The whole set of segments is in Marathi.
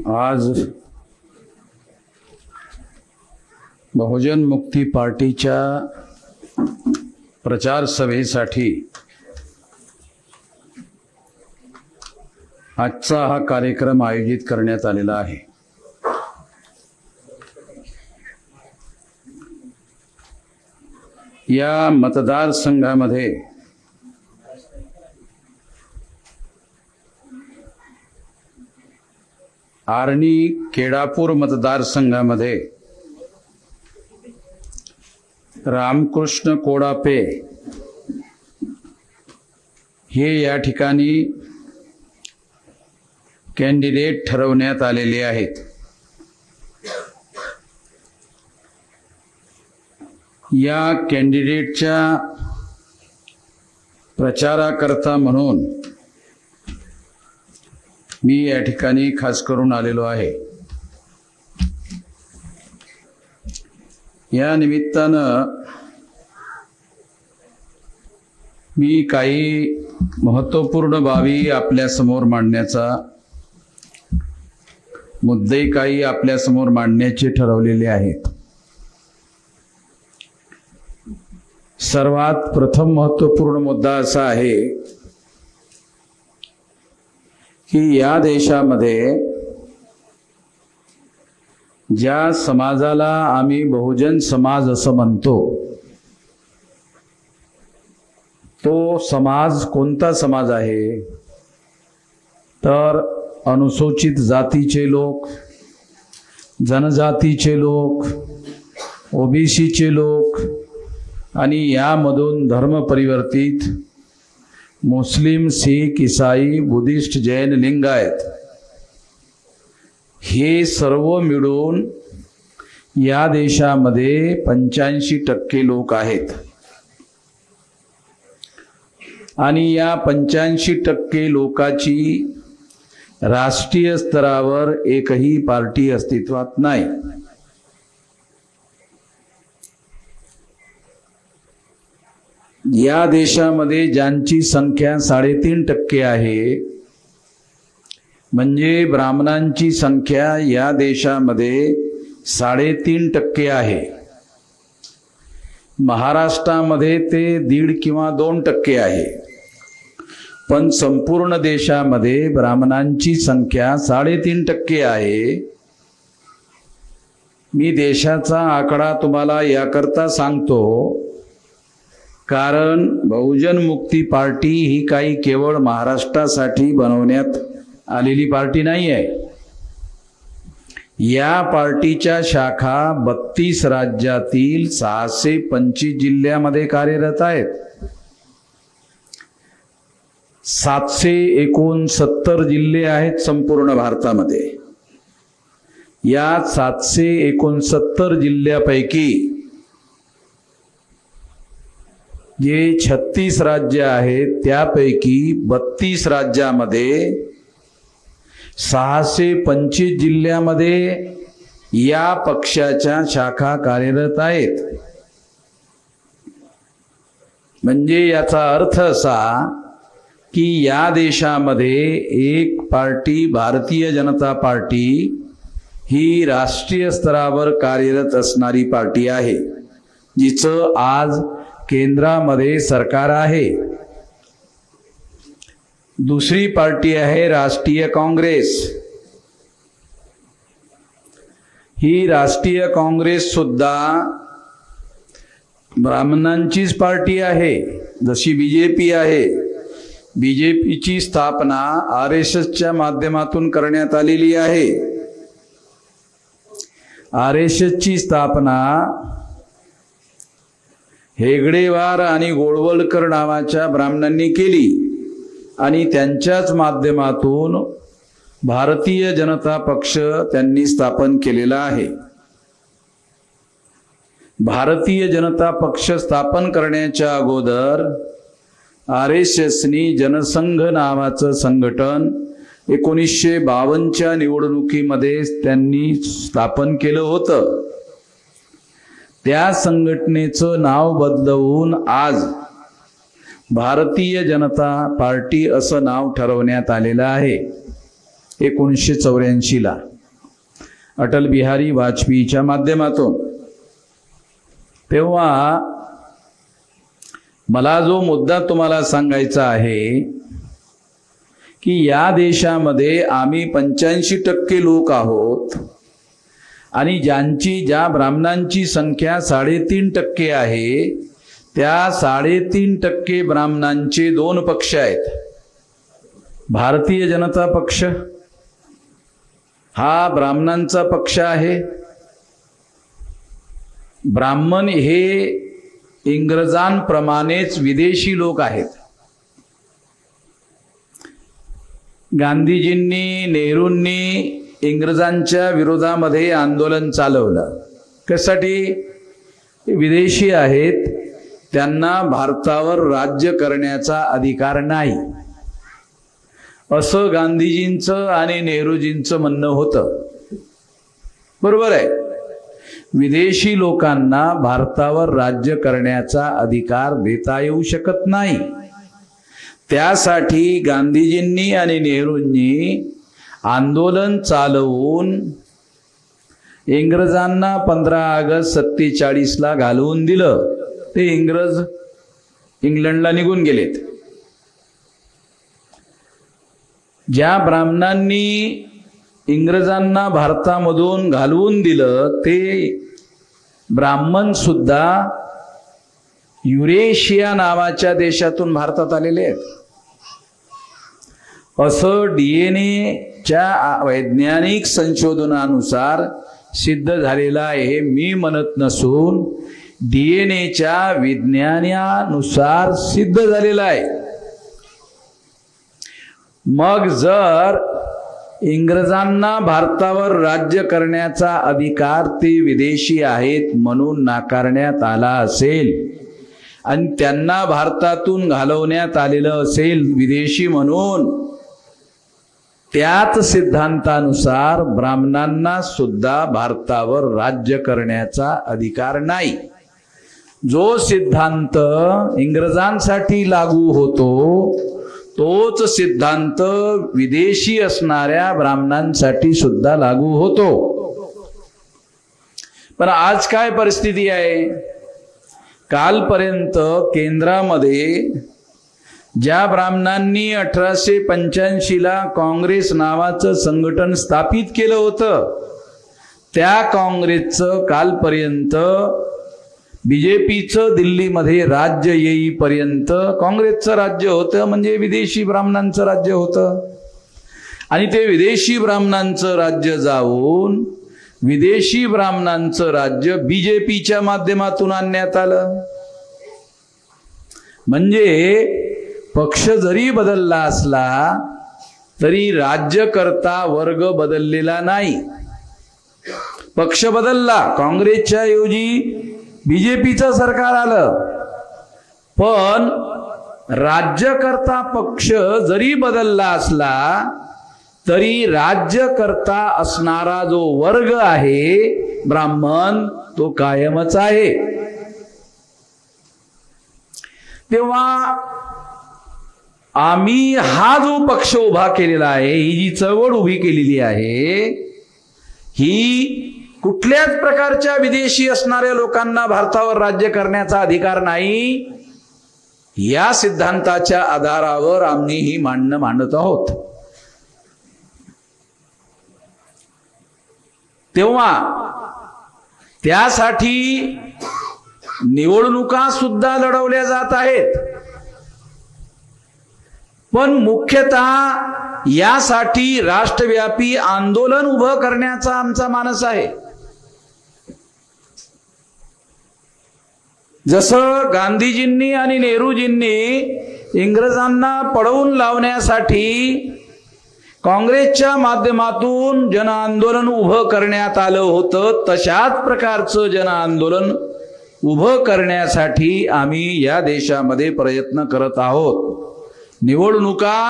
आज बहुजन मुक्ती पार्टीच्या प्रचार सभेसाठी आजचा हा कार्यक्रम आयोजित करण्यात आलेला आहे। या मतदारसंघामध्ये आर्णी केडापूर मतदारसंघामध्ये रामकृष्ण कोडापे हे या ठिकाणी कॅन्डिडेट ठरवण्यात आलेले आहेत। या कॅन्डिडेटच्या प्रचाराकरता म्हणून मी या ठिकाणी खास करून आलेलो आहे। या निमित्तानं मी काही महत्त्वपूर्ण बाबी आपल्या समोर मांडण्याचा मुद्दे काही आपल्या समोर मांडण्याचे ठरवलेले आहेत। सर्वात प्रथम महत्त्वपूर्ण मुद्दा असा आहे की या देशामध्ये ज्या समाजाला आम्ही बहुजन समाज असं म्हणतो, तो समाज कोणता समाज आहे? तर अनुसूचित जातीचे लोक, जनजातीचे लोक, ओबीसीचे लोक आणि यामधून धर्मपरिवर्तित मुस्लिम, सीख, ईसाई, बुद्धिस्ट, जैन, लिंगायत हे सर्व मिळून या देशामध्ये 85% लोक आहेत। आणि या 85% लोकाची राष्ट्रीय स्तरावर एकही पार्टी अस्तित्वात नाही। या देशामध्ये ज्यांची संख्या 3.5% आहे, म्हणजे ब्राह्मणांची संख्या या देशामध्ये 3.5% आहे। महाराष्ट्रामध्ये ते 1.5 किंवा 2% आहे, पण संपूर्ण देशामध्ये ब्राह्मणांची संख्या 3.5% आहे। मी देशाचा आकडा तुम्हाला याकरता सांगतो कारण बहुजन मुक्ती पार्टी ही काही केवळ महाराष्ट्रासाठी बनवण्यात आलेली पार्टी नाही आहे। या पार्टीच्या शाखा 32 राज्यातील 625 जिल्ह्यामध्ये कार्यरत आहेत। 769 जिल्हे आहेत संपूर्ण भारतामध्ये। या 769 जिल्ह्यापैकी जे 36 राज्य आहेत त्यापैकी 32 राज्यामध्ये 625 जिल्ह्यामध्ये या पक्षाच्या शाखा कार्यरत आहेत। म्हणजे याचा अर्थ असा की या देशामध्ये एक पार्टी, भारतीय जनता पार्टी ही राष्ट्रीय स्तरावर कार्यरत असणारी पार्टी आहे, जिचं आज केंद्रामध्ये सरकार आहे। दुसरी पार्टी आहे राष्ट्रीय काँग्रेस। ही राष्ट्रीय काँग्रेस सुद्धा ब्राह्मणांचीच पार्टी आहे, जशी बीजेपी आहे। बीजेपीची स्थापना आरएसएसच्या माध्यमातून करण्यात आलेली आहे। आरएसएसची स्थापना हेगडेवार आणि गोळवलकर नावाच्या ब्राह्मणांनी केली आणि त्यांच्याच माध्यमातून भारतीय जनता पक्ष त्यांनी स्थापन केलेला आहे। भारतीय जनता पक्ष स्थापन करण्याच्या अगोदर आरएसएसनी जनसंघ नावाचं संघटन 1952च्या निवडणुकीमध्ये त्यांनी स्थापन केलं होतं। त्या संघटनेचं नाव बदलवून आज भारतीय जनता पार्टी असं नाव ठरवण्यात आलेलं आहे 1984 ला अटल बिहारी वाजपेयीच्या माध्यमातून। तेव्हा मला जो मुद्दा तुम्हाला सांगायचा आहे की या देशामध्ये आम्ही 85% लोक आहोत आणि ज्या ब्राह्मणांची संख्या 3.5% आहे, त्या 3.5% ब्राह्मणांचे 2 पक्ष आहेत। भारतीय जनता पक्ष हा ब्राह्मणांचा पक्ष आहे। ब्राह्मण हे इंग्रजांप्रमाणेच विदेशी लोक आहेत। गांधीजींनी, नेहरूंनी इंग्रजांच्या विरोधामध्ये आंदोलन चालवलं। कशासाठी? विदेशी आहेत, त्यांना भारतावर राज्य करण्याचा अधिकार नाही, असं गांधीजींचं आणि नेहरूजींचं म्हणणं होतं। बरोबर आहे, विदेशी लोकांना भारतावर राज्य करण्याचा अधिकार देता येऊ शकत नाही। त्यासाठी गांधीजींनी आणि नेहरूंनी आंदोलन चालवून इंग्रजांना 15 ऑगस्ट 47 ला घालवून दिलं। ते इंग्रज इंग्लंडला निघून गेलेत। ज्या ब्राह्मणांनी इंग्रजांना भारतामधून घालवून दिलं ते ब्राह्मण सुद्धा युरेशिया नावाच्या देशातून भारतात आलेले आहेत, असं DNA वैज्ञानिक संशोधनानुसार सिद्ध झालेलं आहे। मी म्हणत नसून DNA विज्ञानानुसार सिद्ध झालेलं आहे। मग जर इंग्रजांना भारतावर राज्य करण्याचा अधिकार ते विदेशी आहेत म्हणून नाकारण्यात आला असेल आणि त्यांना भारतातून घालवण्यात आलेलं असेल विदेशी म्हणून, त्याच सिद्धांतानुसार ब्राह्मणांना सुद्धा भारतावर राज्य करण्याचा अधिकार नाही। जो सिद्धांत इंग्रजांसाठी लागू होतो तोच सिद्धांत विदेशी असणाऱ्या ब्राह्मणांसाठी सुद्धा लागू होतो। पण आज काय परिस्थिती आहे? कालपर्यंत केंद्रामध्ये ज्या ब्राह्मणांनी 1885 ला काँग्रेस नावाचं संघटन स्थापित केलं होतं, त्या काँग्रेसचं कालपर्यंत बीजेपीचं दिल्लीमध्ये राज्य येईपर्यंत काँग्रेसचं राज्य होतं, म्हणजे विदेशी ब्राह्मणांचं राज्य होतं। आणि ते विदेशी ब्राह्मणांचं राज्य जाऊन विदेशी ब्राह्मणांचं राज्य बीजेपीच्या माध्यमातून आणण्यात आलं। म्हणजे पक्ष जरी बदलला असला तरी राज्यकर्ता वर्ग बदललेला नाही। पक्ष बदलला, काँग्रेसच्या ऐवजी बीजेपीचं सरकार आलं, पण राज्यकर्ता पक्ष जरी बदलला असला तरी राज्यकर्ता असणारा जो वर्ग आहे ब्राह्मण तो कायमच आहे। तेव्हा आम्ही हा जो पक्ष उभा केलेला आहे, ही जी चळवळ उभी केलेली आहे, ही कुठल्याच प्रकारच्या विदेशी असणाऱ्या लोकांना भारतावर राज्य करण्याचा अधिकार नाही, या सिद्धांताच्या आधारावर आम्ही ही मांडणं मांडत आहोत। तेव्हा त्यासाठी निवडणुका सुद्धा लढवल्या जात आहेत, पण मुख्यतः यासाठी राष्ट्रव्यापी आंदोलन उभं करण्याचा आमचा मानस आहे। जसं गांधीजींनी आणि नेहरूजींनी इंग्रजांना पळवून लावण्यासाठी काँग्रेसच्या माध्यमातून जन आंदोलन उभं करण्यात आलं होतं, तशाच प्रकारचं जन आंदोलन उभं करण्यासाठी आम्ही या देशामध्ये प्रयत्न करत आहोत। निवडणुका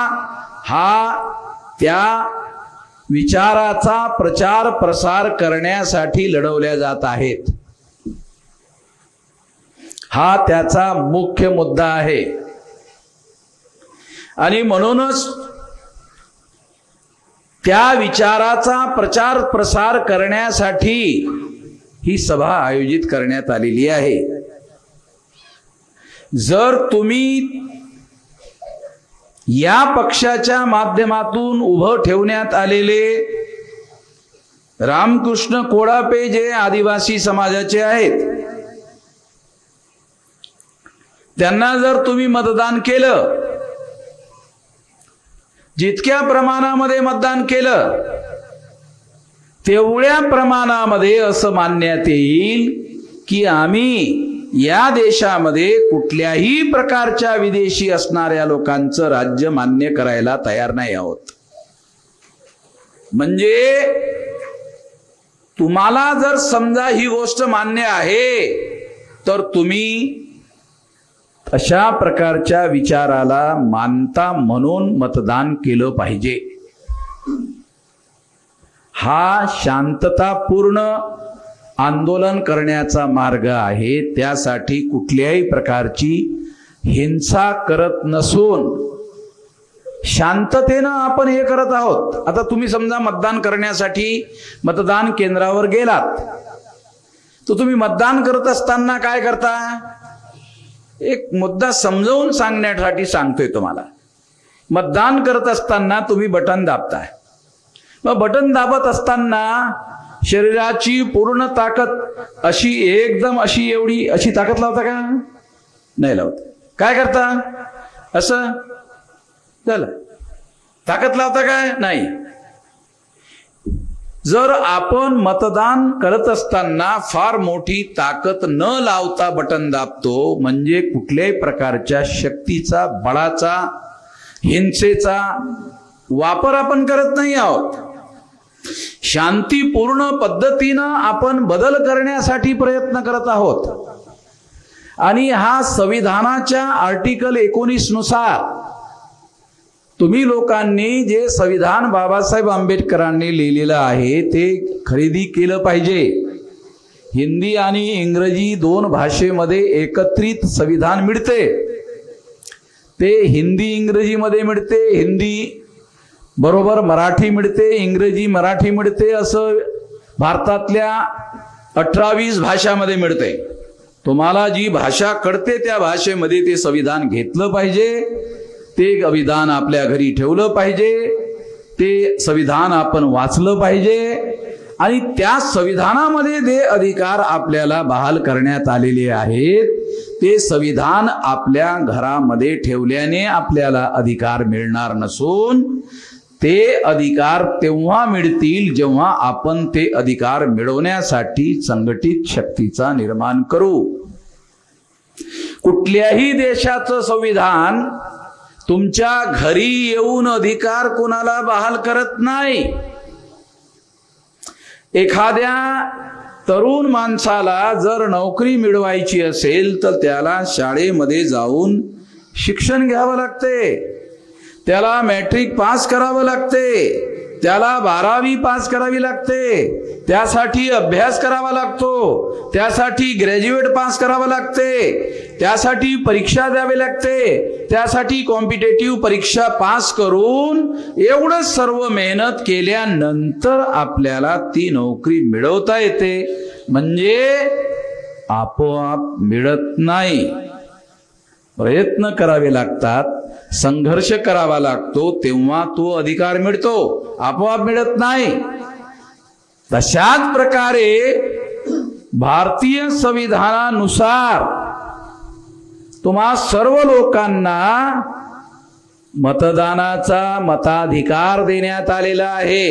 हा त्या विचाराचा प्रचार प्रसार करण्यासाठी लढवल्या जात आहेत, हा त्याचा मुख्य मुद्दा आहे। आणि म्हणूनच त्या विचाराचा प्रचार प्रसार करण्यासाठी ही सभा आयोजित करण्यात आलेली आहे। जर तुम्ही या पक्षाच्या माध्यमातून उभं ठेवण्यात आलेले रामकृष्ण कोडापे जे आदिवासी समाजाचे आहेत, त्यांना जर तुम्ही मतदान केलं, जितक्या प्रमाणामध्ये मतदान केलं तेवढ्या प्रमाणामध्ये असं मानण्यात येईल की आम्ही या देशामध्ये कुठल्याही प्रकारच्या विदेशी असणाऱ्या लोकांचं राज्य मान्य करायला तयार नाही आहोत। म्हणजे तुम्हाला जर समजा ही गोष्ट मान्य आहे तर तुम्ही अशा प्रकारच्या विचाराला मानता म्हणून मतदान केलं पाहिजे। हा शांततापूर्ण आंदोलन करण्याचा मार्ग आहे। त्यासाठी कुठल्याही प्रकारची हिंसा करत नसून शांततेनं आपण हे करत आहोत। आता तुम्ही समजा मतदान करण्यासाठी मतदान केंद्रावर गेलात तर तुम्ही मतदान करत असताना काय करता? एक मुद्दा समजावून सांगण्यासाठी सांगतोय तुम्हाला। मतदान करत असताना तुम्ही बटन दाबताय, मग बटन दाबत असताना शरीराची पूर्ण ताकद अशी एकदम अशी एवढी अशी ताकद लावता का? नाही लावत। काय करता? असं झालं, ताकद लावता काय? नाही। जर आपण मतदान करत असताना फार मोठी ताकद न लावता बटन दाबतो म्हणजे कुठल्याही प्रकारच्या शक्तीचा, बळाचा, हिंसेचा वापर आपण करत नाही आहोत। शांतीपूर्ण पद्धतीनं आपण बदल करण्यासाठी प्रयत्न करत आहोत। आणि हा संविधानाच्या आर्टिकल 19 नुसार तुम्ही लोकांनी जे संविधान बाबासाहेब आंबेडकरांनी लिहिलेलं आहे ते खरेदी केलं पाहिजे। हिंदी आणि इंग्रजी दोन भाषेमध्ये एकत्रित संविधान मिळते। ते हिंदी इंग्रजीमध्ये मिळते, हिंदी बरोबर मराठी मिळते, इंग्रजी मराठी मिळते, असं भारतातल्या 18-20 भाषामध्ये मिळते। तुम्हाला जी भाषा कळते त्या भाषेमध्ये ते संविधान घेतलं पाहिजे, ते संविधान आपल्या घरी ठेवलं पाहिजे, ते संविधान आपण वाचलं पाहिजे आणि त्या संविधानामध्ये जे अधिकार आपल्याला बहाल करण्यात आलेले आहेत ते संविधान आपल्या घरामध्ये ठेवल्याने आपल्याला अधिकार मिळणार नसून ते अधिकार तेव्हा मिळतील जेव्हा आपण ते अधिकार मिळवण्यासाठी संघटित शक्तीचा निर्माण करू। कुठल्याही देशाचं संविधान तुमच्या घरी येऊन अधिकार कोणाला बहाल करत नाही। एखाद्या तरुण माणसाला जर नोकरी मिळवायची असेल तर त्याला शाळेमध्ये जाऊन शिक्षण घ्यावं लागते, त्याला मॅट्रिक पास करावं लागते, त्याला 12वी पास करावी लागते, त्यासाठी अभ्यास करावा लागतो, त्यासाठी ग्रॅज्युएट पास करावं लागते, त्यासाठी परीक्षा द्यावी लागते, त्यासाठी कॉम्पिटेटिव्ह परीक्षा पास करून एवढं सर्व मेहनत केल्यानंतर आपल्याला ती नोकरी मिळवता येते। म्हणजे आपोआप मिळत नाही, प्रयत्न करावे लागतात, संघर्ष करावा लागतो, तेव्हा तो अधिकार मिळतो, आपोआप मिळत नाही। तशाच प्रकारे भारतीय संविधानानुसार तुम्हा सर्व लोकांना मतदानाचा मताधिकार देण्यात आलेला आहे।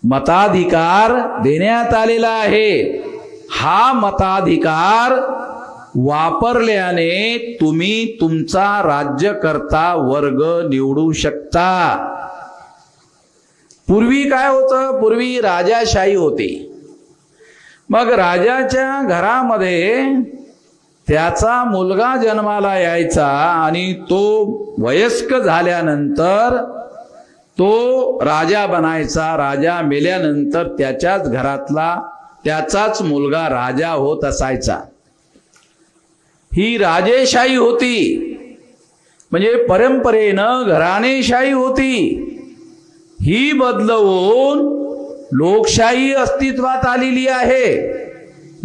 मताधिकार देण्यात आलेला आहे। हा मताधिकार वापरल्याने तुम्ही तुमचा राज्यकर्ता वर्ग निवडू शकता। पूर्वी काय होतं? पूर्वी राजाशाही होती। मग राजाच्या घरामध्ये त्याचा मुलगा जन्माला यायचा आणि तो वयस्क झाल्यानंतर तो राजा बनायचा। राजा मेल्यानंतर त्याच्याच घरातला त्याचाच मुलगा राजा होत असायचा। ही राजेशाही होती। म्हणजे परंपरेनं घराणेशाही होती, ही बदलवून लोकशाही अस्तित्वात आलेली आहे.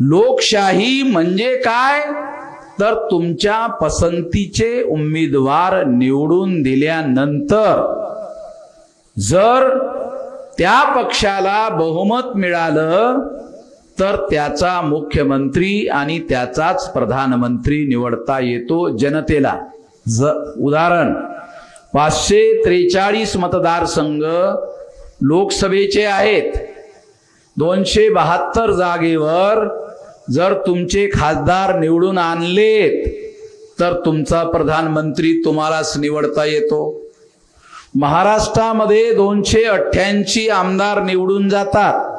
लोकशाही म्हणजे काय तर तुमच्या पसंतीचे उमेदवार निवडून दिल्यानंतर जर त्या पक्षाला बहुमत मिळालं तर त्याचा मुख्यमंत्री आणि त्याचाच प्रधानमंत्री निवडता येतो जनतेला. उदाहरण 543 मतदारसंघ लोकसभेचे आहेत. 272 जागेवर जर तुमचे खासदार निवडून आणलेत तर तुमचा प्रधानमंत्री तुम्हालाच निवडता येतो. महाराष्ट्रामध्ये 288 आमदार निवडून जातात.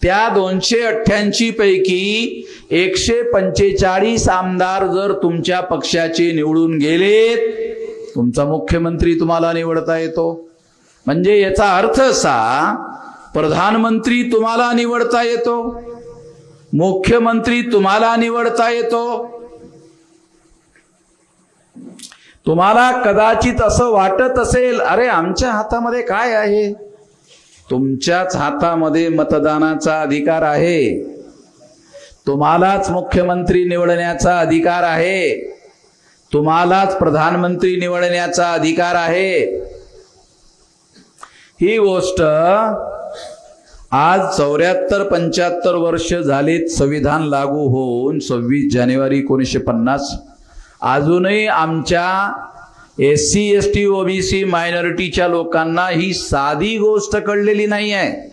त्या 288 पैकी 145 आमदार जर तुमच्या पक्षाचे निवडून गेलेत तुमचा मुख्यमंत्री तुम्हाला निवडता येतो. म्हणजे याचा अर्थ असा, प्रधानमंत्री तुम्हाला निवडता येतो, मुख्यमंत्री तुम्हाला निवडता येतो. तुम्हाला कदाचित असं वाटत असेल, अरे आमच्या हातामध्ये काय आहे? तुमच्याच हातामध्ये मतदानाचा अधिकार आहे. तुम्हालाच मुख्यमंत्री निवडण्याचा अधिकार आहे, तुम्हालाच प्रधानमंत्री निवडण्याचा अधिकार आहे. ही गोष्ट आज 74-75 वर्ष झालीत संविधान लागू होऊन 26 जानेवारी 1950. अजूनही आमच्या SC ST OBC मायनॉरिटीच्या लोकांना ही साधी गोष्ट कळलेली नाही आहे.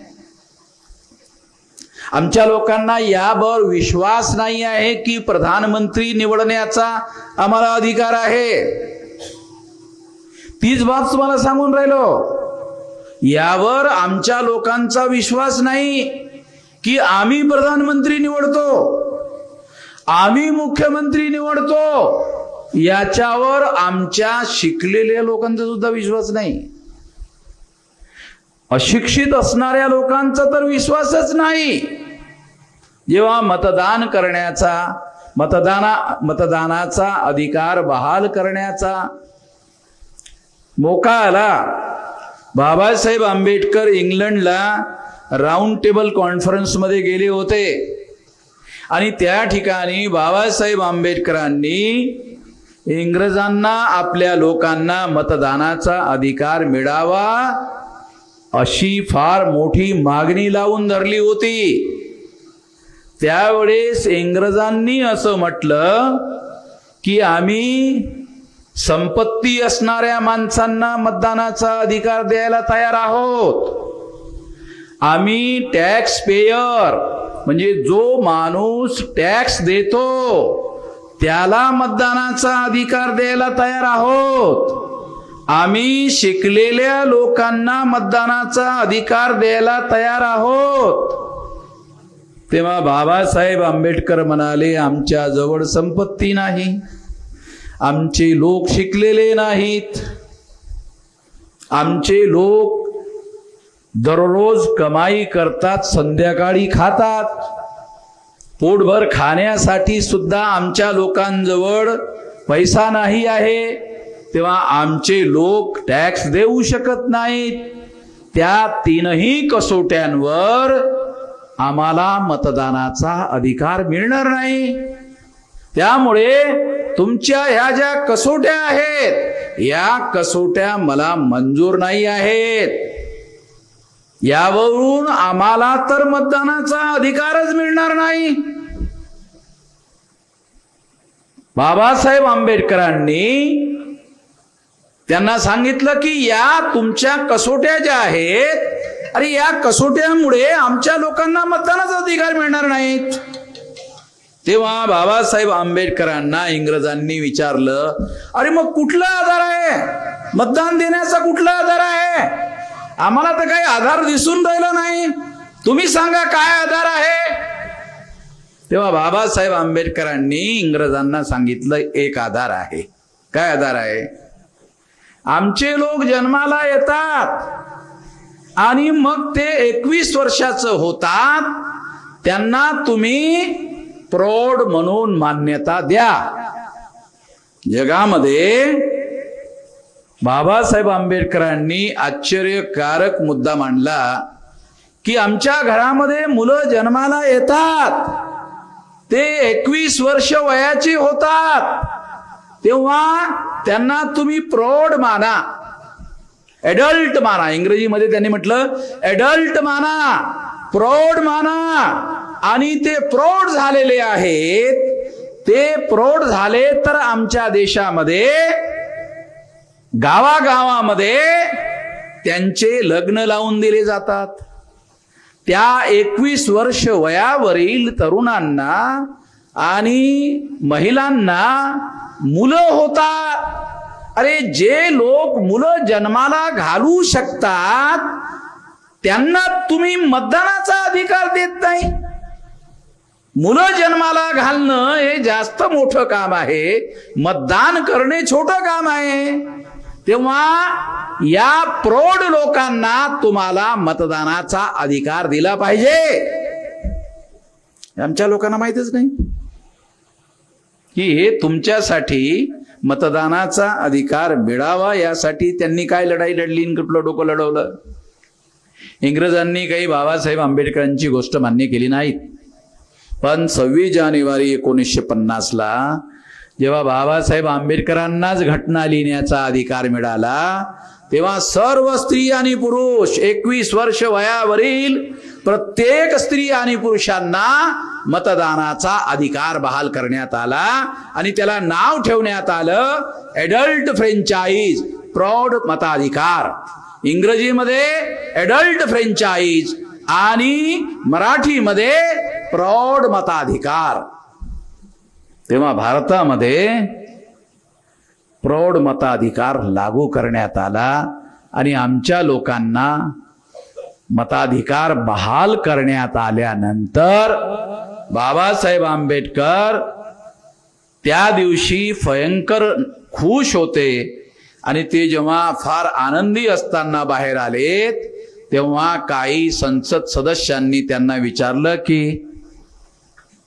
आमच्या लोकांना यावर विश्वास नाही आहे की प्रधानमंत्री निवडण्याचा आम्हाला अधिकार आहे. तीच बाब तुम्हाला सांगून राहिलो. यावर आमच्या लोकांचा विश्वास नाही की आम्ही प्रधानमंत्री निवडतो, आम्ही मुख्यमंत्री निवडतो. याच्यावर आमच्या शिकलेल्या लोकांचा सुद्धा विश्वास नाही. अशिक्षित असणाऱ्या लोकांचा तर विश्वासच नाही. जेव्हा मतदान करण्याचा, मतदानाचा अधिकार बहाल करण्याचा मोका आला, बाबासाहेब आंबेडकर इंग्लंडला राऊंड टेबल कॉन्फरन्स मध्ये गेले होते आणि त्या ठिकाणी बाबासाहेब आंबेडकरांनी इंग्रजांना आपल्या लोकांना मतदानाचा अधिकार मिळावा अशी फार मोठी मागणी लावून धरली होती. त्यावेळेस इंग्रजांनी असं म्हटलं की आम्ही संपत्ती असणाऱ्या माणसांना मतदानाचा अधिकार द्यायला तयार आहोत. आम्ही टॅक्स पेयर म्हणजे जो माणूस टॅक्स देतो त्याला मतदानाचा अधिकार द्यायला तयार आहोत. आम्ही शिकलेल्या लोकांना मतदानाचा अधिकार द्यायला तयार आहोत. तेव्हा बाबासाहेब आंबेडकर म्हणाले, आमच्या जवळ संपत्ती नाही, आमचे लोक शिकलेले नाहीत, आमचे लोक दररोज कमाई करतात, संध्याकाळी खातात, पोटभर खाण्यासाठी सुद्धा आमच्या लोकांजवळ पैसा नाही आहे. तेव्हा आमचे लोक टॅक्स देऊ शकत नाहीत. त्या तीनही कसोट्यांवर आम्हाला मतदानाचा अधिकार मिळणार नाही. त्यामुळे तुमच्या ह्या ज्या कसोट्या आहेत या कसोट्या मला मंजूर नाही आहेत. यावरून आम्हाला तर मतदानाचा अधिकारच मिळणार नाही. बाबासाहेब आंबेडकरांनी त्यांना सांगितलं की या तुमच्या कसोट्या ज्या आहेत, अरे या कसोट्यामुळे आमच्या लोकांना मतदानाचा अधिकार मिळणार नाहीत. तेव्हा बाबासाहेब आंबेडकरांना इंग्रजांनी विचारलं, अरे मग कुठला आधार आहे, मतदान देण्याचा कुठला आधार आहे? आम्हाला तर काही आधार दिसून राहिला नाही, तुम्ही सांगा काय आधार आहे. तेव्हा बाबासाहेब आंबेडकरांनी इंग्रजांना सांगितलं, एक आधार आहे. काय आधार आहे? आमचे लोक जन्माला येतात आणि मग ते 21 वर्षाचं होतात, त्यांना तुम्ही प्रौढ म्हणून मान्यता द्या. जगामध्ये बाबासाहेब आंबेडकरांनी आश्चर्यकारक मुद्दा मांडला की आमच्या घरामध्ये मुलं जन्माला येतात, ते 21 वर्ष वयाची होतात, तेव्हा त्यांना तुम्ही प्रौढ माना, एडल्ट माना. इंग्रजीमध्ये त्यांनी म्हटलं एडल्ट माना, प्रौढ माना. आणि ते प्रौढ झालेले आहेत, ते प्रौढ झाले तर आमच्या देशामध्ये गावागावामध्ये त्यांचे लग्न लावून दिले जातात. त्या 21 वर्ष वयावरील तरुणांना आणि महिलांना मुलं होतात. अरे जे लोक मुलं जन्माला घालू शकतात त्यांना तुम्ही मतदानाचा अधिकार देत नाही. मुलं जन्माला घालणं हे जास्त मोठं काम आहे, मतदान करणे छोटं काम आहे. तेव्हा या प्रौढ लोकांना तुम्हाला मतदानाचा अधिकार दिला पाहिजे. आमच्या लोकांना माहितच नाही की हे तुमच्यासाठी मतदानाचा अधिकार मिळावा यासाठी त्यांनी काय लढाई लढली, कुठलं डोकं लढवलं. इंग्रजांनी काही बाबासाहेब आंबेडकरांची गोष्ट मान्य केली नाही. पण 26 जानेवारी 1950ला जेव्हा बाबासाहेब आंबेडकरांनाच घटना लिहिण्याचा अधिकार मिळाला, तेव्हा सर्व स्त्री आणि पुरुष 21 वर्ष वयावरील प्रत्येक स्त्री आणि पुरुषांना मतदानाचा अधिकार बहाल करण्यात आला आणि त्याला नाव ठेवण्यात आलं एडल्ट फ्रँचाइज, प्रौढ मताधिकार. इंग्रजीमध्ये एडल्ट फ्रँचाइज आणि मराठीमध्ये प्रौढ मताधिकार. तेव्हा भारतामध्ये प्रौढ मताधिकार लागू करण्यात आला आणि आमच्या लोकांना मताधिकार बहाल करण्यात आल्यानंतर बाबासाहेब आंबेडकर त्या दिवशी भयंकर खुश होते. आणि ते जेव्हा फार आनंदी असताना बाहेर आलेत तेव्हा काही संसद सदस्यांनी त्यांना विचारलं की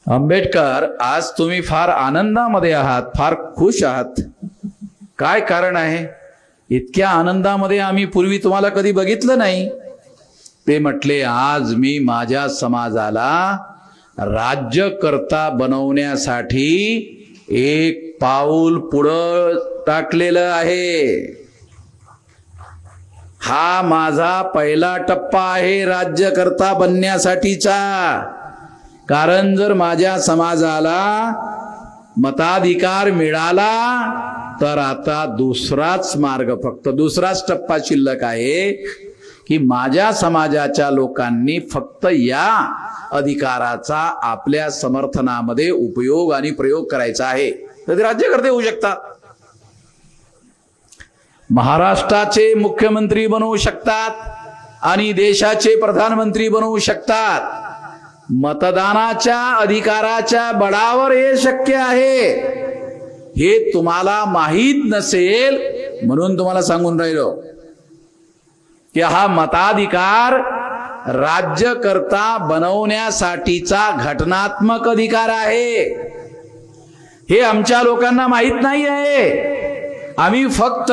आंबेडकर, आज तुम्ही फार आनंदामध्ये आहात, फार खुश आहात, काय कारण आहे? इतक्या आनंदामध्ये आम्ही पूर्वी तुम्हाला कधी बघितलं नाही. ते म्हटले, आज मी माझ्या समाजाला राज्यकर्ता बनवण्यासाठी एक पाऊल पुढं टाकलेलं आहे. हा माझा पहिला टप्पा आहे राज्यकर्ता बनण्यासाठीचा. कारण जर माझ्या समाजाला मताधिकार मिळाला तर आता दुसराच मार्ग, फक्त दुसराच टप्पा शिल्लक आहे की माझ्या समाजाच्या लोकांनी फक्त या अधिकाराचा आपल्या समर्थनामध्ये उपयोग आणि प्रयोग करायचा आहे, तर ते राज्यकर्ते होऊ शकतात. महाराष्ट्राचे मुख्यमंत्री बनवू शकतात आणि देशाचे प्रधानमंत्री बनवू शकतात. मतदानाच्या अधिकाराच्या बळावर हे शक्य आहे. हे तुम्हाला माहीत नसेल म्हणून तुम्हाला सांगून राहिलो की हा मताधिकार राज्यकर्ता बनवण्यासाठीचा घटनात्मक अधिकार आहे. हे आमच्या लोकांना माहीत नाही आहे. आम्ही फक्त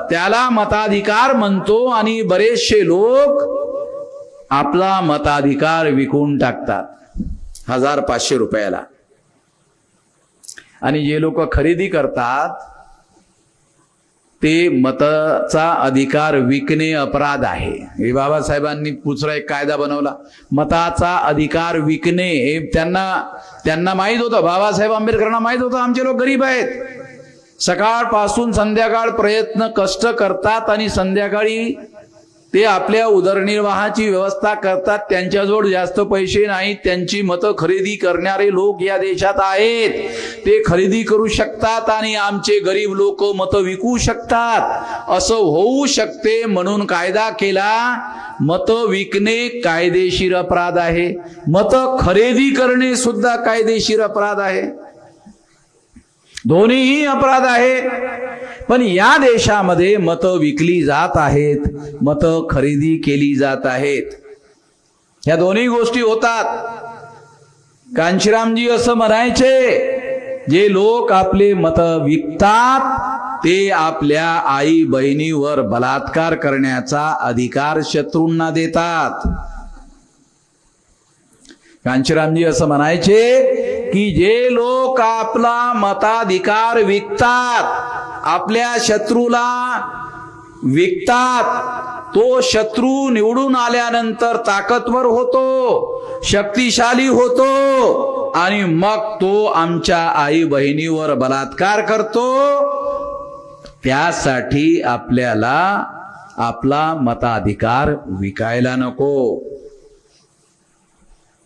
त्याला मताधिकार म्हणतो आणि बरेचसे लोक आपला मताधिकार विकून टाकतात 1500 रुपयाला. आणि जे लोक खरेदी करतात ते मताचा अधिकार विकणे अपराध आहे. हे बाबासाहेबांनी दुसरा एक कायदा बनवला, मताचा अधिकार विकणे. हे त्यांना माहित होतं, बाबासाहेब आंबेडकरांना माहित होतं आमचे लोक गरीब आहेत. सकाळपासून संध्याकाळ प्रयत्न कष्ट करतात आणि संध्याकाळी ते आपल्या उदरनिर्वाहाची व्यवस्था करतात. त्यांच्याजवळ जास्त पैसे नाहीत. त्यांची मतं खरेदी करणारे लोक या देशात आहेत. ते खरेदी करू शकतात आणि आमचे गरीब लोक मतं विकू शकतात. असं होऊ शकते म्हणून कायदा केला. मतं विकणे कायदेशीर अपराध आहे, मतं खरेदी करणे सुद्धा कायदेशीर अपराध आहे. दोन्हीही अपराध आहे. पण या देशामध्ये मतं विकली जात आहेत, मतं खरेदी केली जात आहेत. या दोन्ही गोष्टी होतात. कांशीरामजी असं म्हणायचे, जे लोक आपले मतं विकतात ते आपल्या आई बहिणीवर बलात्कार करण्याचा अधिकार शत्रूंना देतात. कांशीरामजी असं म्हणायचे की जे लोक आपला मताधिकार विकतात, आपल्या शत्रूला विकतात, तो शत्रू निवडून आल्यानंतर ताकदवर होतो, शक्तिशाली होतो आणि मग तो आमच्या आई बहिणीवर बलात्कार करतो. त्यासाठी आपल्याला आपला मताधिकार विकायला नको.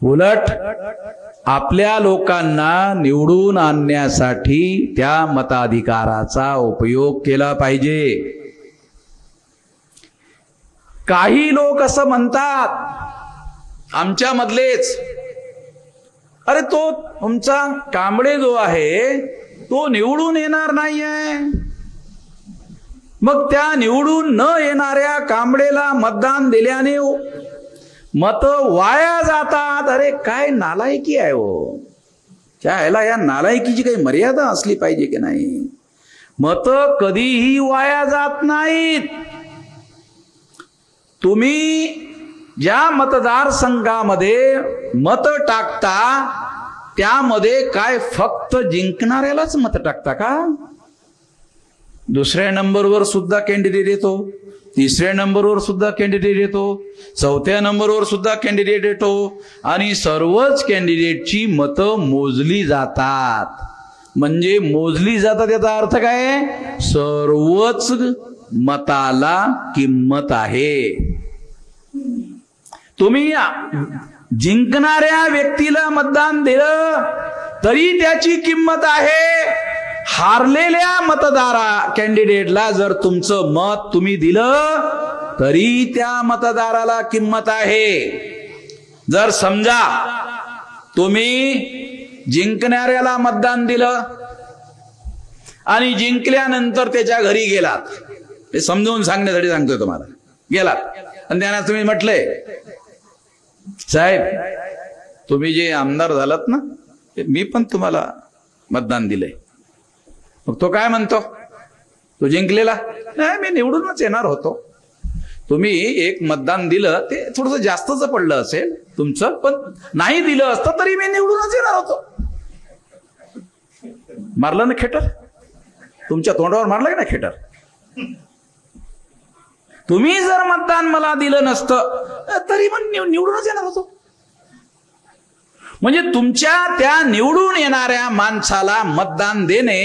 उलट आपल्या लोकांना निवडून आणण्यासाठी त्या मताधिकाराचा उपयोग केला पाहिजे. काही लोक असं म्हणतात आमच्या मधलेच, अरे तो तुमचा कांबळे जो आहे तो निवडून येणार नाहीये, मग त्या निवडून न येणाऱ्या कांबळेला मतदान दिल्याने मत वाया जातात. अरे काय नालायकी आहे हो, त्याला या नालायकीची काही मर्यादा असली पाहिजे की नाही. मत कधीही वाया जात नाहीत. तुम्ही ज्या मतदारसंघामध्ये मत टाकता त्यामध्ये काय फक्त जिंकणाऱ्यालाच मत टाकता का? दुसऱ्या नंबरवर सुद्धा कॅन्डिडेट येतो, तिसऱ्या नंबरवर सुद्धा कॅन्डिडेट येतो, चौथ्या नंबरवर सुद्धा कॅन्डिडेट येतो आणि सर्वच कॅन्डिडेटची मतं मोजली जातात. म्हणजे मोजली जातात याचा अर्थ काय? सर्वच मताला किंमत आहे. तुम्ही जिंकणाऱ्या व्यक्तीला मतदान दिलं तरी त्याची किंमत आहे. हारलेल्या कॅन्डिडेटला जर तुमचं मत तुम्ही दिलं तरी त्या मतदाराला किंमत आहे. जर समजा तुम्ही जिंकणाऱ्याला मतदान दिलं आणि जिंकल्यानंतर त्याच्या घरी गेलात, हे समजावून सांगण्यासाठी सांगतोय तुम्हाला, गेलात आणि त्यांना तुम्ही म्हटलंय साहेब तुम्ही जे आमदार झालात ना मी पण तुम्हाला मतदान दिलंय. मग तो काय म्हणतो? तो जिंकलेला नाही, मी निवडूनच येणार होतो. तुम्ही एक मतदान दिलं ते थोडस जास्तच पडलं असेल तुमचं, पण नाही दिलं असतं तरी मी निवडूनच येणार होतो. मारलं ना खेटर, तुमच्या तोंडावर मारलं की ना खेटर. तुम्ही जर मतदान मला दिलं नसतं तरी पण निवडूनच येणार होतो. म्हणजे तुमच्या त्या निवडून येणाऱ्या माणसाला मतदान देणे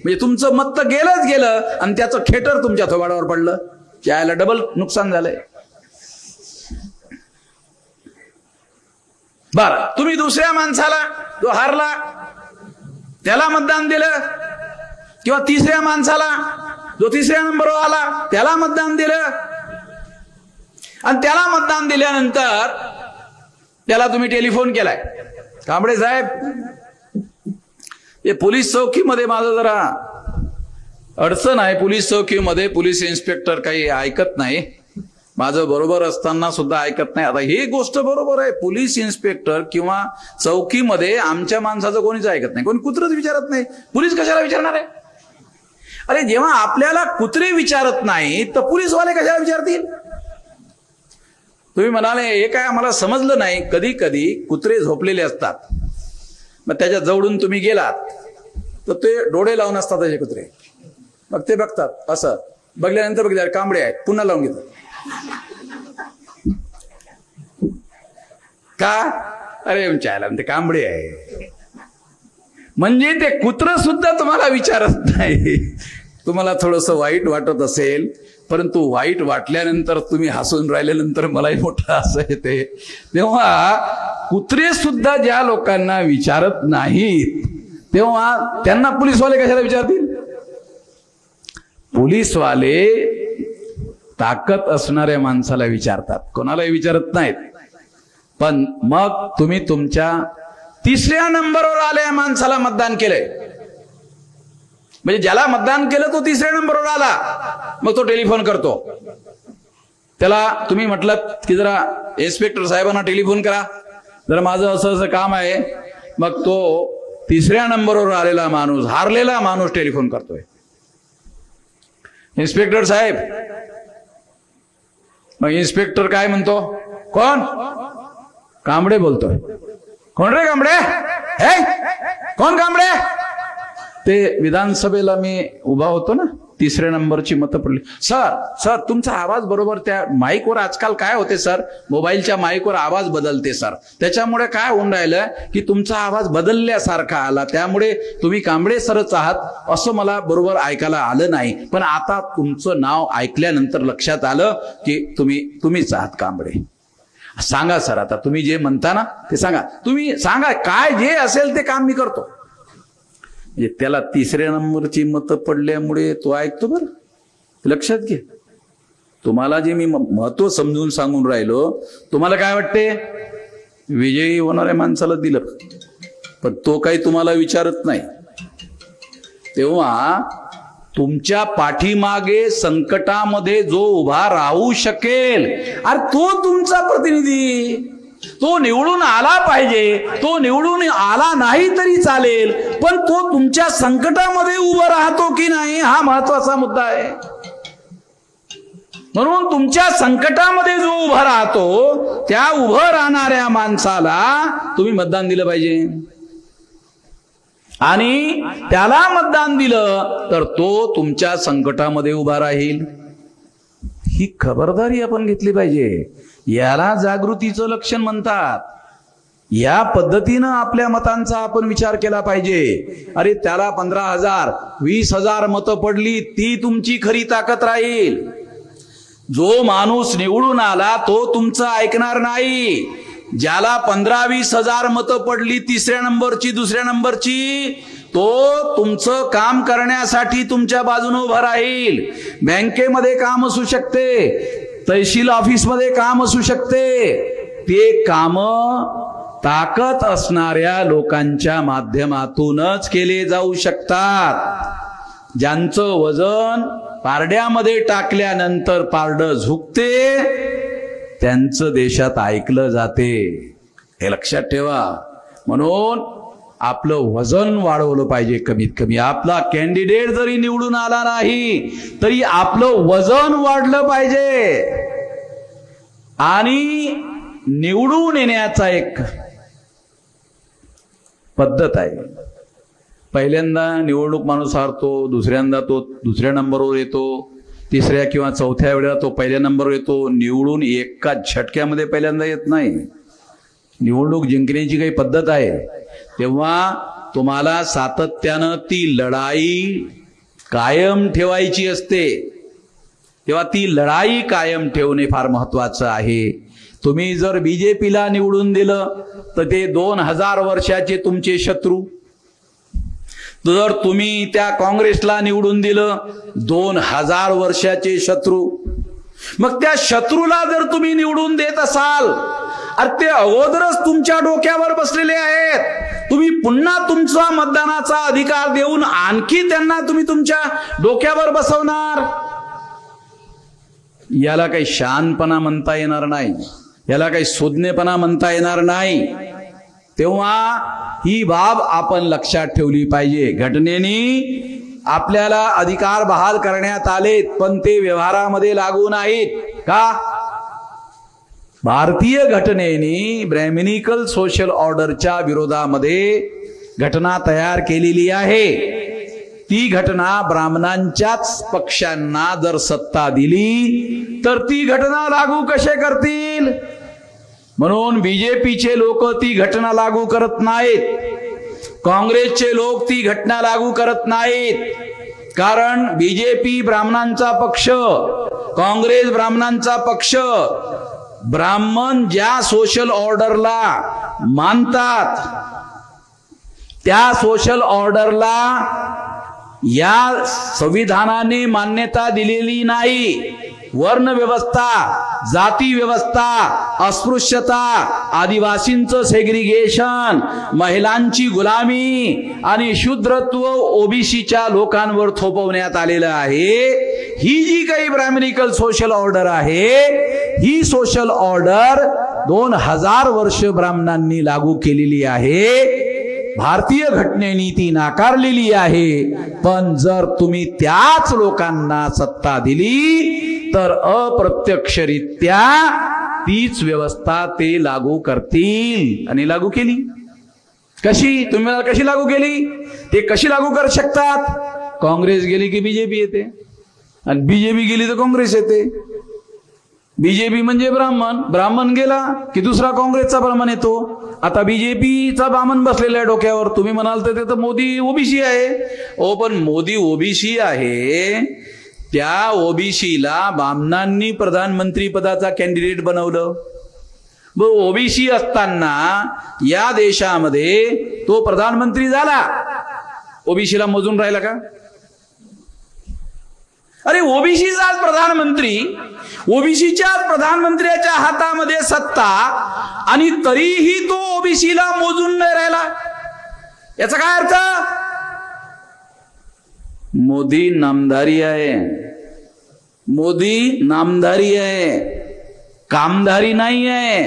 म्हणजे तुमचं मत तर गेलंच गेलं आणि त्याचं खेटर तुमच्या थोबाडावर पडलं, त्याला डबल नुकसान झालंय. बर, तुम्ही दुसऱ्या माणसाला जो हारला त्याला मतदान दिलं किंवा तिसऱ्या माणसाला जो तिसऱ्या नंबरवर आला त्याला मतदान दिलं आणि त्याला मतदान दिल्यानंतर त्याला तुम्ही टेलिफोन केलाय, कांबळे साहेब हे पोलीस चौकीमध्ये माझं जरा अडचण आहे, पोलीस चौकीमध्ये पोलीस इन्स्पेक्टर काही ऐकत नाही, माझं बरोबर असताना सुद्धा ऐकत नाही. आता ही गोष्ट बरोबर आहे, पोलीस इन्स्पेक्टर किंवा चौकीमध्ये आमच्या माणसाचं कोणीच ऐकत नाही, कोणी कुत्रच विचारत नाही, पोलीस कशाला विचारणार आहे? अरे जेव्हा आपल्याला कुत्रे विचारत नाही तर पोलीसवाले कशाला विचारतील? तुम्ही म्हणाले हे काय आम्हाला समजलं नाही. कधी कधी कुत्रे झोपलेले असतात, मग त्याच्या जवळून तुम्ही गेलात तर ते डोळे लावून असतात असे कुत्रे, मग ते बघतात, असं बघल्यानंतर बघितलं कांबळे आहेत, पुन्हा लावून घेतात. का? अरे आमच्या ते कांबळे आहे. म्हणजे ते कुत्र सुद्धा तुम्हाला विचारत नाही. तुम्हाला थोडस वाईट वाटत असेल, परंतु वाईट वाटल्यानंतर तुम्ही हसून राहिल्यानंतर मलाही मोठं असं येते. तेव्हा कुत्रे सुद्धा ज्या लोकांना विचारत नाहीत तेव्हा त्यांना पोलीसवाले कशाला विचारतील? पोलीसवाले ताकद असणाऱ्या माणसाला विचारतात, कोणालाही विचारत नाहीत. पण मग तुम्ही तुमच्या तिसऱ्या नंबरवर आल्या माणसाला मतदान केलंय, म्हणजे ज्याला मतदान केलं तो तिसऱ्या नंबरवर आला, मग तो टेलिफोन करतो. त्याला तुम्ही म्हटलं की जरा इन्स्पेक्टर साहेबांना टेलिफोन करा, जरा माझं असं असं काम आहे, मग तो तिसऱ्या नंबरवर आलेला माणूस, हारलेला माणूस टेलिफोन करतोय. इन्स्पेक्टर साहेब. मग इन्स्पेक्टर काय म्हणतो? कोण? कांबळे बोलतोय. कोण रे कांबळे? हे कोण कांबळे? ते विधानसभेला मी उभा होतो ना, 3ऱ्या नंबरची मतं पडली. सर तुमचा आवाज बरोबर त्या माईकवर आजकाल काय होते सर, मोबाईलच्या माईकवर आवाज बदलते सर, त्याच्यामुळे काय होऊन राहिलं की तुमचा आवाज बदलल्यासारखा आला, त्यामुळे तुम्ही कांबळे सरच आहात असं मला बरोबर ऐकायला आलं नाही, पण आता तुमचं नाव ऐकल्यानंतर लक्षात आलं की तुम्हीच आहात कांबळे. सांगा सर, आता तुम्ही जे म्हणता ना ते सांगा, तुम्ही सांगा, काय जे असेल ते काम मी करतो. त्याला 3ऱ्या नंबरची मतं पडल्यामुळे तो ऐकतो. बरं लक्षात घे, तुम्हाला जे मी महत्व समजून सांगून राहिलो, तुम्हाला काय वाटते? विजयी होणाऱ्या माणसाला दिलं, पण तो काही तुम्हाला विचारत नाही. तेव्हा तुमच्या पाठीमागे संकटामध्ये जो उभा राहू शकेल, अरे तो तुमचा प्रतिनिधी, तो निवडून आला पाहिजे. तो निवडून आला नाही तरी चालेल, पण तो तुमच्या संकटामध्ये उभा राहतो की नाही हा महत्वाचा मुद्दा आहे. म्हणून तुमच्या संकटामध्ये जो उभा राहतो त्या उभं राहणाऱ्या माणसाला तुम्ही मतदान दिलं पाहिजे, आणि त्याला मतदान दिलं तर तो तुमच्या संकटामध्ये उभा राहील. ही खबरदारी आपण घेतली पाहिजे. याला जागृतीचं लक्षण म्हणतात. या पद्धतीनं आपल्या मतांचा आपण विचार केला पाहिजे. अरे त्याला 15,000 20,000 मतं पडली, ती तुमची खरी ताकद राहील. जो माणूस निवडून आला तो तुमचं ऐकणार नाही. ज्याला 15-20,000 मतं पडली 3ऱ्या नंबरची 2ऱ्या नंबरची, तो तुमचं काम करण्यासाठी तुमच्या बाजूने उभा राहील. बँकेमध्ये काम असू शकते, तहसील ऑफिसमध्ये काम असू शकते, ते काम ताकद असणाऱ्या लोकांच्या माध्यमातूनच केले जाऊ शकतात. ज्यांचं वजन पारड्यामध्ये टाकल्यानंतर पारडं झुकते, त्यांचं देशात ऐकलं जाते. हे लक्षात ठेवा. म्हणून आपलं वजन वाढवलं पाहिजे. कमीत कमी आपला कॅन्डिडेट जरी निवडून आला नाही तरी आपलं वजन वाढलं पाहिजे. आणि निवडून येण्याचा एक पद्धत आहे. पहिल्यांदा निवडणूक माणूस हारतो, दुसऱ्यांदा तो 2ऱ्या नंबरवर येतो, 3ऱ्या किंवा 4थ्या वेळेला तो 1ल्या नंबरवर येतो. निवडून एका झटक्यामध्ये पहिल्यांदा येत नाही. निवडणूक जिंकण्याची काही पद्धत आहे. तेव्हा तुम्हाला सातत्यानं ती लढाई कायम ठेवायची असते. तेव्हा ती लढाई कायम ठेवणे फार महत्वाचं आहे. तुम्ही जर बीजेपीला निवडून दिलं तर ते 2000 वर्षाचे तुमचे शत्रू. जर तुम्ही त्या काँग्रेसला निवडून दिलं 2000 वर्षाचे शत्रू. मग त्या शत्रूला जर तुम्ही निवडून देत असाल, अरे ते अगोदरच तुमच्या डोक्यावर बसलेले आहेत. तुम्ही पुन्हा तुमचा मतदानाचा अधिकार देऊन आणखी त्यांना तुम्ही तुमच्या डोक्यावर बसवणार. याला काही शहाणपणा म्हणता येणार नाही, याला काही सोदनेपणा म्हणता येणार नाही. तेव्हा ही बाब आपण लक्षात ठेवली पाहिजे. घटनेने आपल्याला अधिकार बहाल करण्यात आलेत, पण ते व्यवहारामध्ये लागू नाहीत. का? भारतीय घटनेने ब्रॅह्मनिकल सोशल ऑर्डरच्या विरोधामध्ये घटना तयार केलेली आहे. ती घटना ब्राह्मणांच्याच पक्षांना जर सत्ता दिली तर ती घटना लागू कसे करतील? म्हणून बीजेपीचे लोक ती घटना लागू करत नाहीत, काँग्रेसचे लोक ती घटना लागू करत नाहीत. कारण बीजेपी ब्राह्मणांचा पक्ष, काँग्रेस ब्राह्मणांचा पक्ष. ब्राह्मण ज्या सोशल ऑर्डरला मानतात त्या सोशल ऑर्डरला या संविधानाने मान्यता दिलेली नाही. वर्ण व्यवस्था, जाती व्यवस्था, अस्पृश्यता, आदिवासींचं सेग्रिगेशन, महिलांची गुलामी आणि शूद्रत्व ओबीसीच्या लोकांवर थोपवण्यात आलेलं आहे. ही जी काही ब्रॅह्मनिकल सोशल ऑर्डर आहे, ही सोशल ऑर्डर 2000 वर्ष ब्राह्मणांनी लागू केलेली आहे. भारतीय घटनेने ती नाकारलेली आहे. पण जर तुम्ही त्याच लोकांना सत्ता दिली तर अप्रत्यक्षरित्या तीच व्यवस्था ते लागू करतील. आणि लागू केली. कशी? तुम्ही कशी लागू केली? ते कशी लागू करू शकतात? काँग्रेस गेली की बीजेपी येते, आणि बीजेपी गेली तर काँग्रेस येते. बीजेपी म्हणजे ब्राह्मण, ब्राह्मण गेला की दुसरा काँग्रेसचा ब्राह्मण येतो. आता बीजेपीचा ब्राह्मण बसलेला आहे डोक्यावर. तुम्ही म्हणाल तर मोदी ओबीसी आहे. ओ पण मोदी ओबीसी आहे, त्या ओबीसीला ब्राह्मणांनी प्रधानमंत्री पदाचा कॅन्डिडेट बनवलं. ओबीसी असताना या देशामध्ये तो प्रधानमंत्री झाला, ओबीसीला मोजून राहिला का? अरे ओबीसीचा प्रधानमंत्री, ओबीसीच्या प्रधानमंत्र्याच्या हातामध्ये सत्ता, आणि तरीही तो ओबीसीला मोजून नाही राहिला. याचा काय अर्थ? मोदी नामधारी आहे. मोदी नामधारी आहे, कामधारी नाही आहे.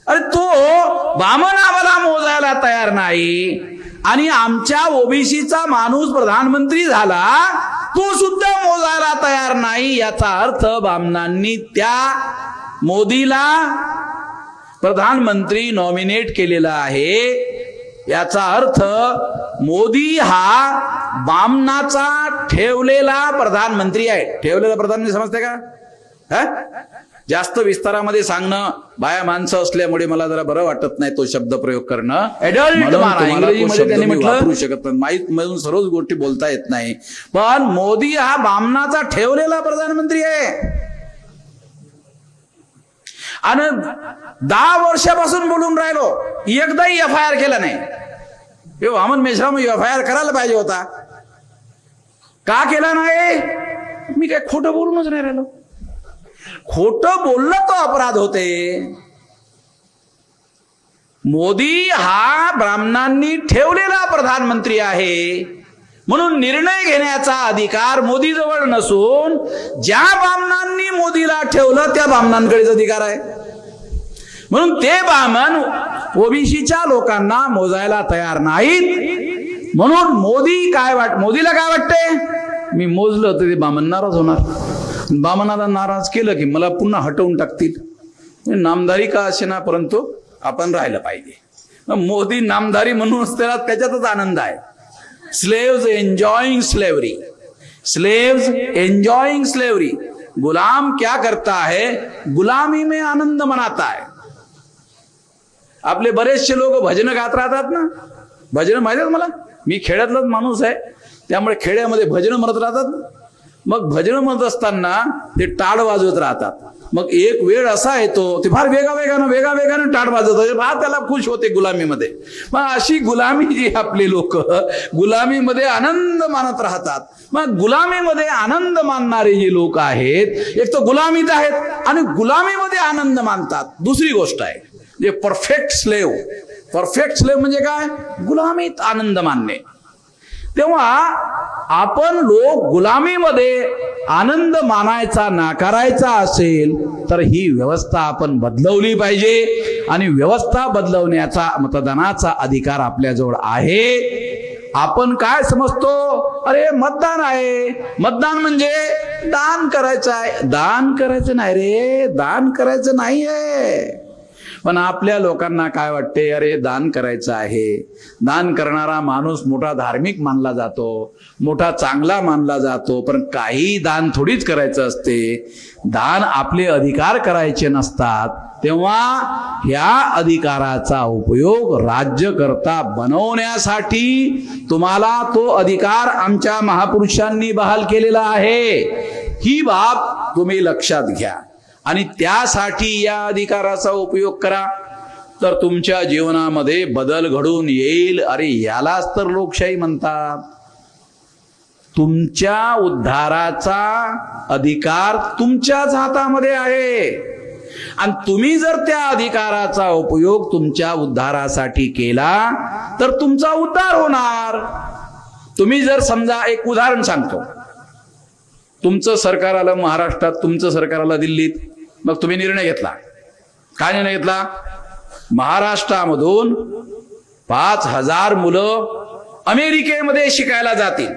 अरे तो बामण आम्हाला मोजायला तयार नाही, आणि आमच्या ओबीसीचा माणूस प्रधानमंत्री झाला, तो सुद्धा मोजायला तयार नाही. याचा अर्थ बामणांनी त्या मोदीला प्रधानमंत्री नॉमिनेट केलेला आहे. याचा अर्थ मोदी हा बामणाचा ठेवलेला प्रधानमंत्री आहे. ठेवलेला प्रधानमंत्री समजते का? जास्त विस्तारामध्ये सांगणं बाया माणसं असल्यामुळे मला जरा बरं वाटत नाही तो शब्द प्रयोग करणं. इंग्रजीमध्ये त्यांनी म्हटलं शकत नाही, माहीत म्हणून सर्वच गोष्टी बोलता येत नाही. पण मोदी हा बामणाचा ठेवलेला प्रधानमंत्री आहे. आणि 10 वर्षापासून बोलून राहिलो, एकदाही FIR केला नाही. हे वामन मेश्राम FIR करायला पाहिजे होता. का केला नाही? मी काय खोटं बोलूनच नाही राहिलो. खोटं बोललं तो अपराध होते. मोदी हा ब्राह्मणांनी ठेवलेला प्रधानमंत्री आहे, म्हणून निर्णय घेण्याचा अधिकार मोदी जवळ नसून ज्या ब्राह्मणांनी मोदीला ठेवलं त्या ब्राह्मणांकडेच अधिकार आहे. म्हणून ते ब्राह्मण ओबीसीच्या लोकांना मोजायला तयार नाहीत. म्हणून मोदीला काय वाटते? मी मोजलं तर ते ब्राह्मण नाराज होणार. बामणाला नाराज केलं की मला पुन्हा हटवून टाकतील. नामधारी का असेना, परंतु आपण राहिलं पाहिजे. मोदी नामधारी म्हणून त्याच्यातच आनंद आहे. Slaves enjoying slavery, slaves enjoying slavery. गुलाम क्या करता है? गुलामी में आनंद मनाता है. आपले बरेचसे लोक भजन गात राहतात ना. भजन माहिती मला, मी खेड्यातलाच माणूस आहे, त्यामुळे खेड्यामध्ये भजन म्हणत राहतात. मग भजन म्हणत असताना ते टाळ वाजवत राहतात. मग एक वेळ असा येतो ते फार वेगावेगानं टाळ वाजवत, फार त्याला खुश होते गुलामीमध्ये. मग अशी गुलामी जी आपले लोक गुलामीमध्ये आनंद मानत राहतात. मग गुलामीमध्ये आनंद मानणारे जे लोक आहेत, एक तर गुलामीत आहेत आणि गुलामीमध्ये आनंद मानतात. दुसरी गोष्ट आहे जे परफेक्ट स्लेव. परफेक्ट स्लेव म्हणजे काय? गुलामीत आनंद मानणे. तेव्हा आपण लोक गुलामीमध्ये आनंद मानायचा नाकारायचा असेल तर ही व्यवस्था आपण बदलवली पाहिजे. आणि व्यवस्था बदलवण्याचा मतदानाचा अधिकार आपल्याजवळ आहे. आपण काय समजतो? अरे मतदान आहे, मतदान म्हणजे दान करायचं आहे. दान करायचं नाही रे, दान करायचं नाहीये. पण आपल्या लोकांना काय वाटते? अरे दान करायचं आहे. दान करणारा माणूस मोठा धार्मिक मानला जातो, मोठा चांगला मानला जातो. पण काही दान थोडीच करायचं असते. दान आपले अधिकार करायचे नसतात. तेव्हा ह्या अधिकाराचा उपयोग राज्यकर्ता बनवण्यासाठी तुम्हाला तो अधिकार आमच्या महापुरुषांनी बहाल केलेला आहे. ही बाब तुम्ही लक्षात घ्या आणि त्यासाठी या अधिकाराचा उपयोग करा, तर तुमच्या जीवनामध्ये बदल घडून येईल. अरे यालाच तर लोकशाही म्हणतात. तुमच्या उद्धाराचा अधिकार तुमच्याच हातामध्ये आहे आणि तुम्ही जर त्या अधिकाराचा उपयोग तुमच्या उद्धारासाठी केला तर तुमचा उद्धार होणार. तुम्ही जर समजा, एक उदाहरण सांगतो, तुमचं सरकार आलं महाराष्ट्रात, तुमचं सरकार आलं दिल्लीत. मग तुम्ही निर्णय घेतला. काय निर्णय घेतला? महाराष्ट्रामधून 5,000 मुलं अमेरिकेमध्ये शिकायला जातील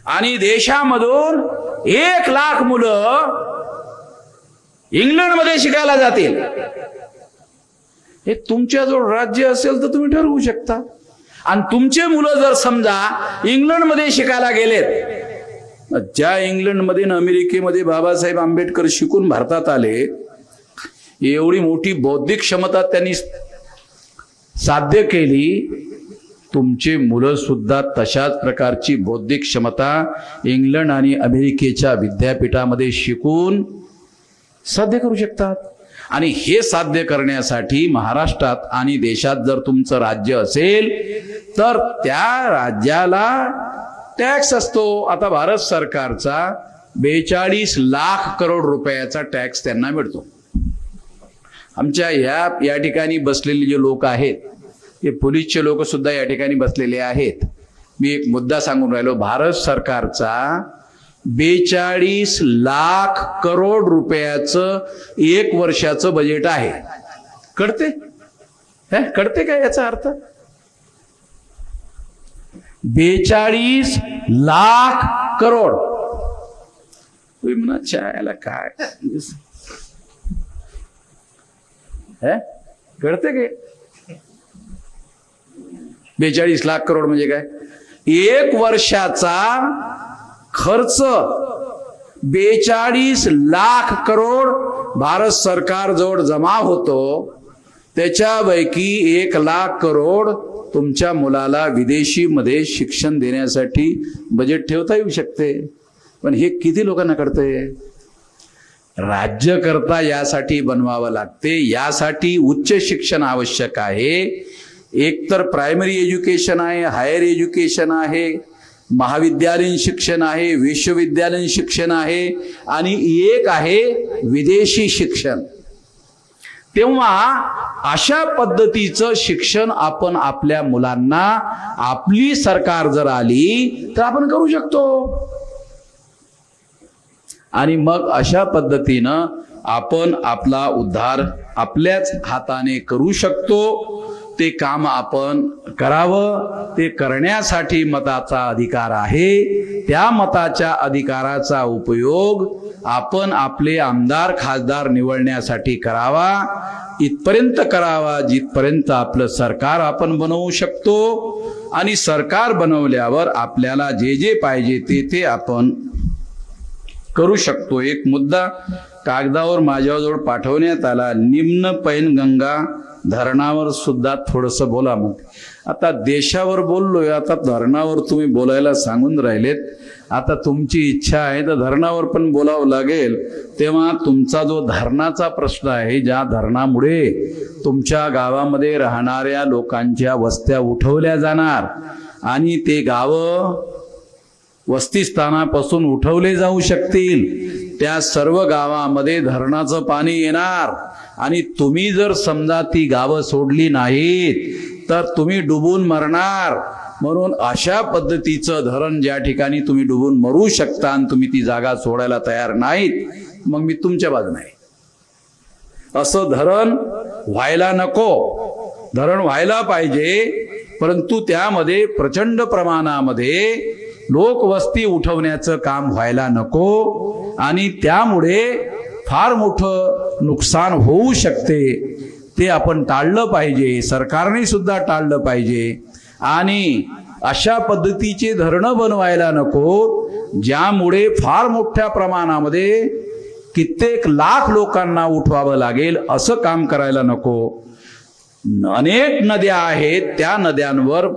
आणि देशामधून 1,00,000 मुलं इंग्लंडमध्ये शिकायला जातील. हे तुमच्याजवळ राज्य असेल तर तुम्ही ठरवू शकता. आणि तुमचे मुलं जर समजा इंग्लंडमध्ये शिकायला गेलेत, ज्या इंग्लंडमध्ये आणि अमेरिकेमध्ये बाबासाहेब आंबेडकर शिकून भारतात आले, एवढी मोठी बौद्धिक क्षमता त्यांनी साध्य केली, तुमचे मुलं सुद्धा तशाच प्रकारची बौद्धिक क्षमता इंग्लंड आणि अमेरिकेच्या विद्यापीठामध्ये शिकून साध्य करू शकतात. आणि हे साध्य करण्यासाठी महाराष्ट्रात आणि देशात जर तुमचं राज्य असेल तर त्या राज्याला टॅक्स असतो. आता भारत सरकारचा 42 लाख करोड रुपयाचा टॅक्स त्यांना मिळतो. आमच्या या ठिकाणी बसलेले जे लोक आहेत, हे पोलीसचे लोक सुद्धा या ठिकाणी बसलेले आहेत. मी एक मुद्दा सांगून राहिलो, भारत सरकारचा 42 लाख करोड रुपयाचं 1 वर्षाचं बजेट आहे. कळते? कळते काय याचा अर्थ? 42 लाख करोड. तुम्ही म्हणा चायला काय कळते काय? 42 लाख करोड म्हणजे काय? 1 वर्षाचा खर्च 42 लाख करोड भारत सरकार जवळ जमा होतो. त्याच्यापैकी 1,00,000 करोड तुमच्या मुलाला विदेशी मध्ये शिक्षण देण्यासाठी बजेट ठेवता येऊ शकते. पण हे किती लोकांना कळतंय? राज्यकर्ता यासाठी बनवावं लागते. यासाठी उच्च शिक्षण आवश्यक आहे. एक तर प्रायमरी एज्युकेशन आहे, हायर एज्युकेशन आहे, महाविद्यालयीन शिक्षण आहे, विश्वविद्यालयीन शिक्षण आहे आणि एक आहे विदेशी शिक्षण. तेव्हा अशा पद्धतीचं शिक्षण आपण आपल्या मुलांना, आपली सरकार जर आली तर आपण करू शकतो. आणि मग अशा पद्धतीनं आपण आपला उद्धार आपल्याच हाताने करू शकतो. ते काम आपण करावं. ते करण्यासाठी मताचा अधिकार आहे. त्या मताच्या अधिकाराचा उपयोग आपण आपले आमदार खासदार निवडण्यासाठी करावा. इथपर्यंत करावा जिथपर्यंत आपलं सरकार आपण बनवू शकतो. आणि सरकार बनवल्यावर आपल्याला जे जे पाहिजे ते आपण करू शकतो. एक मुद्दा कागदावर माझ्याजवळ पाठवण्यात आला, निम्न पैनगंगा धरणावर सुद्धा थोडंसं बोला. मग आता देशावर बोललोय, आता धरणावर तुम्ही बोलायला सांगून राहिलेत. आता तुमची इच्छा आहे तर धरणावर पण बोलावं लागेल. तेव्हा तुमचा जो धरणाचा प्रश्न आहे, ज्या धरणामुळे तुमच्या गावामध्ये राहणाऱ्या लोकांच्या वस्त्या उठवल्या जाणार आणि ते गावं वस्तीस्थानापासून उठवले जाऊ शकतील, त्या सर्व गावामध्ये धरणाचं पाणी येणार. आणि तुम्ही जर समजा ती गावं सोडली नाहीत तर तुम्ही डुबून मरणार. म्हणून अशा पद्धतीचं धरण ज्या ठिकाणी तुम्ही डुबून मरू शकता आणि तुम्ही ती जागा सोडायला तयार नाहीत, मग मी तुमच्या बाजूने आहे. असं धरण व्हायला नको. धरण व्हायला पाहिजे, परंतु त्यामध्ये प्रचंड प्रमाणामध्ये लोकवस्ती उठवण्याचं काम व्हायला नको. आणि त्यामुळे फार मोठं नुकसान होऊ शकते. ते आपण टाळलं पाहिजे. सरकारने सुद्धा टाळलं पाहिजे. आणि अशा पद्धतीचे धरणं बनवायला नको ज्यामुळे फार मोठ्या प्रमाणामध्ये कित्येक लाख लोकांना उठवावं लागेल. असं काम करायला नको. अनेक नद्या आहेत, त्या नद्यांवर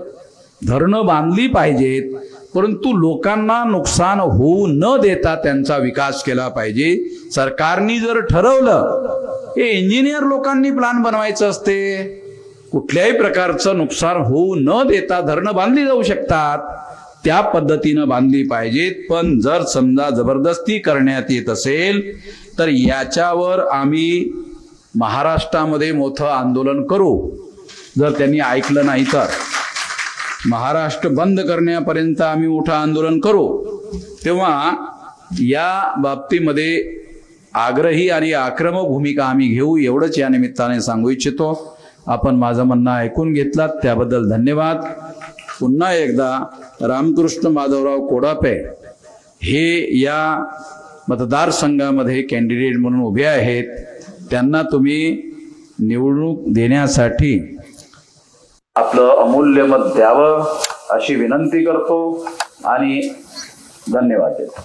धरणं बांधली पाहिजेत, परंतु लोकांना नुकसान होऊ न देता त्यांचा विकास केला पाहिजे. सरकारने जर ठरवलं, हे इंजिनियर लोकांनी प्लॅन बनवायचं असते, कुठल्याही प्रकारचं नुकसान होऊ न देता धरणं बांधली जाऊ शकतात, त्या पद्धतीनं बांधली पाहिजेत. पण जर समजा जबरदस्ती करण्यात येत असेल तर याच्यावर आम्ही महाराष्ट्रामध्ये मोठं आंदोलन करू. जर त्यांनी ऐकलं नाही तर महाराष्ट्र बंद करण्यापर्यंत आम्ही मोठं आंदोलन करू. तेव्हा या बाबतीमध्ये आग्रही आणि आक्रमक भूमिका आम्ही घेऊ, एवढंच या निमित्ताने सांगू इच्छितो. आपण माझं म्हणणं ऐकून घेतलात त्याबद्दल धन्यवाद. पुन्हा एकदा रामकृष्ण माधवराव कोडापे हे या मतदारसंघामध्ये कॅन्डिडेट म्हणून उभे आहेत. त्यांना तुम्ही निवडणूक देण्यासाठी आपलं अमूल्य मत द्यावं अशी विनंती करतो आणि धन्यवाद देतो.